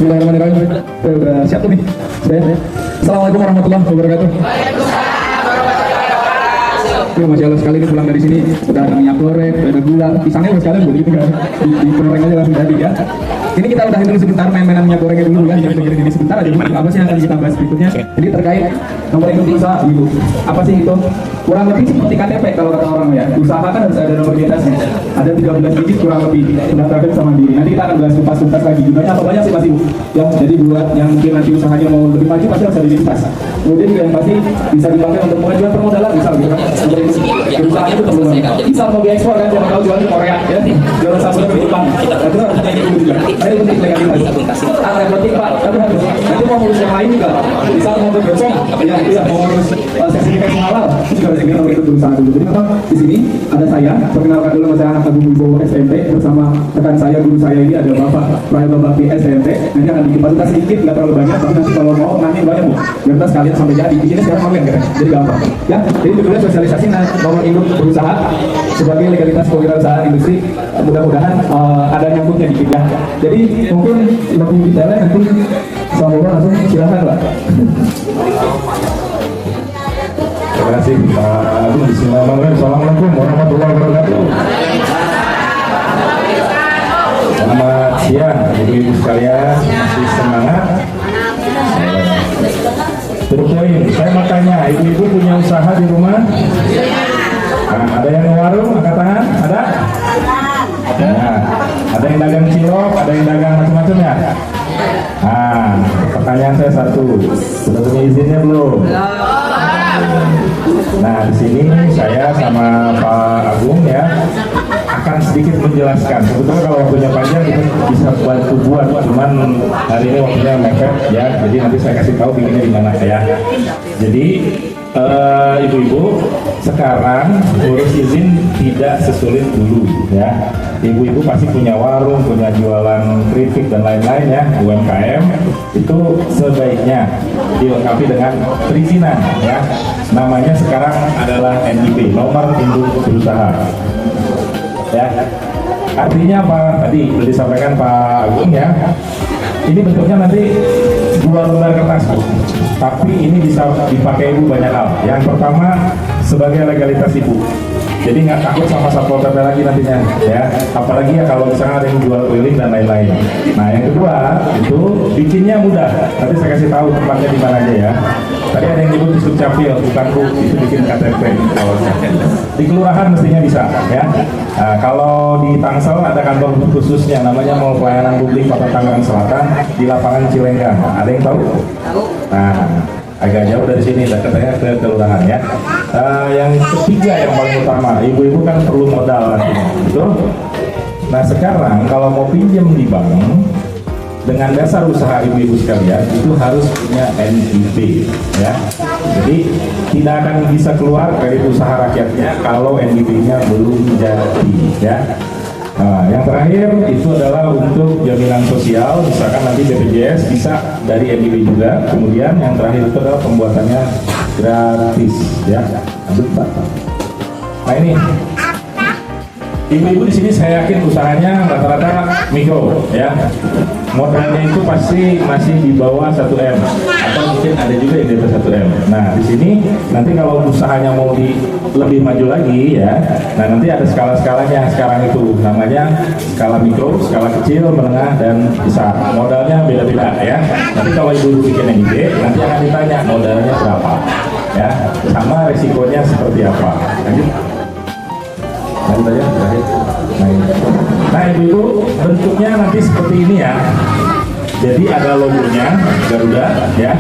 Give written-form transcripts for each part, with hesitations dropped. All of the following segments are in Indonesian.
Bismillahirrahmanirrahim. Udah siap tuh nih. Assalamualaikum warahmatullahi wabarakatuh. Masya Allah sekali ini pulang dari sini udah ada minyak goreng, udah ada gula, pisangnya udah sekalian boleh gitu kan? Di goreng aja langsung jadi ya. Ini kita udahin dulu sebentar main-mainan minyak gorengnya dulu kan, jangan dengerin ini sebentar aja. Apa sih yang akan kita bahas berikutnya? Jadi terkait nomor induk usaha ibu. Apa sih itu? Kurang lebih seperti KTP kalau kata orang ya. Usaha kan harus ada nomor identitasnya. Ada 13 digit kurang lebih. Sudah terkait sama diri. Nanti kita akan bahas tuntas lagi. Jumlahnya apa banyak sih Mas Ibu? Ya, jadi buat yang mungkin nanti usahanya mau lebih maju pasti harus ada identitas. Kemudian juga yang pasti bisa dipakai untuk pengajuan permodalan misal gitu kan. Usahanya itu perlu banget. Misal mau diekspor kan, jangan tahu jualan di Korea ya. Jualan sabun ke Jepang. Nah, itu harus punya itu juga. Ada penting legalitas. Ada penting Pak, tapi harus nanti mau ngurus yang lain juga. Misal mau bergosong, ya itu ya mau ngurus sertifikasi halal, itu juga harus ingin itu berusaha dulu. Jadi memang di sini ada saya, perkenalkan dulu nama saya Anak Agung Wibowo SMP bersama rekan saya, guru saya ini ada Bapak Prayoto Bakti SMP. Nanti akan dikipatukan sedikit, nggak terlalu banyak, tapi nanti kalau mau nanti banyak Bu. Biar kita sekalian sampai jadi. Di sini sekarang online kan, jadi gampang. Ya, jadi dulu sosialisasi nomor induk berusaha sebagai legalitas kewirausahaan industri. Mudah-mudahan ada nyambungnya dikit ya. Jadi mungkin lebih detailnya nanti semoga langsung silakan Pak. Terima kasih Pak Agung. Bismillahirrahmanirrahim. Assalamualaikum warahmatullahi wabarakatuh. Selamat siang ibu-ibu sekalian, masih semangat? Duduk poin. Saya mau tanya, ibu-ibu punya usaha di rumah? Nah, ada yang warung, angkat tangan? Ada? Nah, ada yang dagang cilok, ada yang dagang macam-macam ya? Nah, pertanyaan saya satu, sudah punya izinnya belum? Nah, di sini saya sama Pak Agung ya akan sedikit menjelaskan. Sebetulnya kalau waktunya panjang kita bisa bantu buat, cuman hari ini waktunya mepet ya. Jadi nanti saya kasih tahu bikinnya di mana ya. Jadi ibu-ibu sekarang urus izin tidak sesulit dulu ya. Ibu-ibu pasti punya warung, punya jualan keripik dan lain-lain ya, UMKM. Itu sebaiknya dilengkapi dengan perizinan ya. Namanya sekarang adalah NIB, nomor induk berusaha ya. Artinya apa? Tadi sudah disampaikan Pak Agung ya. Ini bentuknya nanti 2 lembar kertas Bu. Tapi ini bisa dipakai ibu banyak hal. Yang pertama sebagai legalitas ibu. Jadi nggak takut sama satpol pp lagi nantinya ya. Apalagi ya kalau misalnya ada yang jual keliling dan lain-lain. Nah yang kedua itu bikinnya mudah. Nanti saya kasih tahu tempatnya di mana aja ya. Tadi ada yang nyebut di Sukcapil, bukan Bu, itu bikin KTP. Di kelurahan mestinya bisa ya. Nah, kalau di Tangsel ada kantor khususnya namanya Mall Pelayanan Publik Kota Tangerang Selatan di lapangan Cilenggang. Ada yang tahu? Nah, agak jauh dari sini, dekatnya ke kelurahan ya. Yang ketiga yang paling utama, ibu-ibu kan perlu modal nantinya, betul? Nah sekarang kalau mau pinjam di bank dengan dasar usaha ibu-ibu sekalian itu harus punya NIB ya. Jadi tidak akan bisa keluar dari usaha rakyatnya kalau NIB-nya belum jadi ya. Nah, yang terakhir itu adalah untuk jaminan sosial, misalkan nanti BPJS bisa dari NIB juga. Kemudian yang terakhir itu adalah pembuatannya gratis ya. Nah ini ibu-ibu di sini saya yakin usahanya rata-rata mikro ya. Modalnya itu pasti masih di bawah 1M atau mungkin ada juga yang di atas 1M. Nah di sini nanti kalau usahanya mau lebih maju lagi ya, nah nanti ada skala-skalanya sekarang itu namanya skala mikro, skala kecil, menengah dan besar. Modalnya beda-beda ya. Nanti kalau ibu bikin yang ide, nanti akan ditanya modalnya berapa ya, sama resikonya seperti apa. Lanjut. Lanjut aja terakhir. Nah ibu-ibu bentuknya nanti seperti ini ya. Jadi ada logonya Garuda ya.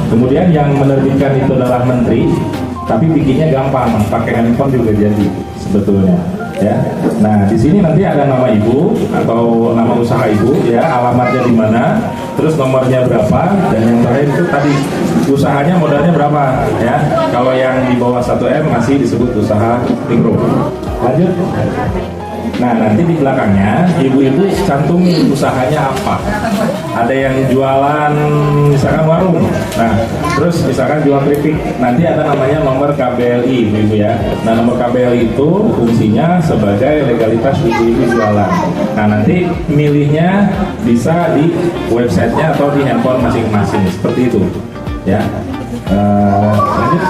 Kemudian yang menerbitkan itu adalah menteri. Tapi bikinnya gampang, pakai handphone juga jadi sebetulnya ya. Nah di sini nanti ada nama ibu atau nama usaha ibu ya, alamatnya di mana, terus nomornya berapa, dan yang terakhir itu tadi usahanya modalnya berapa ya. Kalau yang di bawah 1M masih disebut usaha mikro. Lanjut. Nah nanti di belakangnya ibu-ibu cantumin usahanya apa. Ada yang jualan misalkan warung, nah terus misalkan jual keripik, nanti ada namanya nomor KBLI ibu ya. Nah nomor KBLI itu fungsinya sebagai legalitas ibu-ibu jualan. Nah nanti milihnya bisa di websitenya atau di handphone masing-masing seperti itu ya. Lanjut.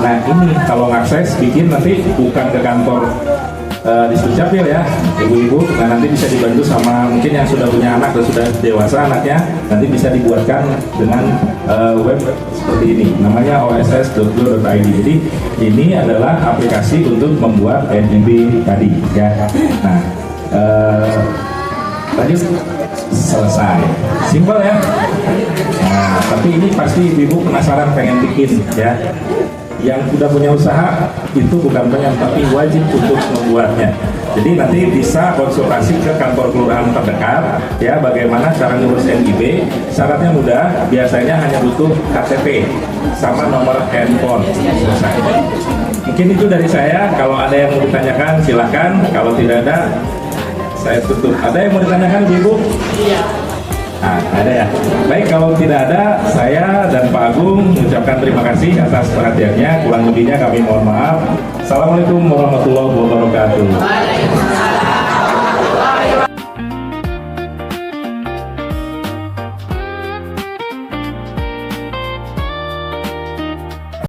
Nah ini kalau ngakses bikin nanti bukan ke kantor di Dukcapil ya ibu-ibu. Nah nanti bisa dibantu sama mungkin yang sudah punya anak dan sudah dewasa anaknya, nanti bisa dibuatkan dengan web seperti ini namanya oss.go.id. Jadi ini adalah aplikasi untuk membuat NMB tadi ya. Nah lanjut, selesai, simpel ya. Nah tapi ini pasti ibu penasaran pengen bikin ya. Yang sudah punya usaha itu bukan pengen, tapi wajib untuk membuatnya. Jadi nanti bisa konsultasi ke kantor kelurahan terdekat ya, bagaimana cara ngurus NIB. Syaratnya mudah, biasanya hanya butuh KTP sama nomor handphone, selesai. Mungkin itu dari saya. Kalau ada yang mau ditanyakan silahkan, kalau tidak ada saya tutup. Ada yang mau ditanyakan ibu? Iya. Nah, ada ya. Baik, kalau tidak ada, saya dan Pak Agung mengucapkan terima kasih atas perhatiannya. Kurang lebihnya kami mohon maaf. Assalamualaikum warahmatullahi wabarakatuh.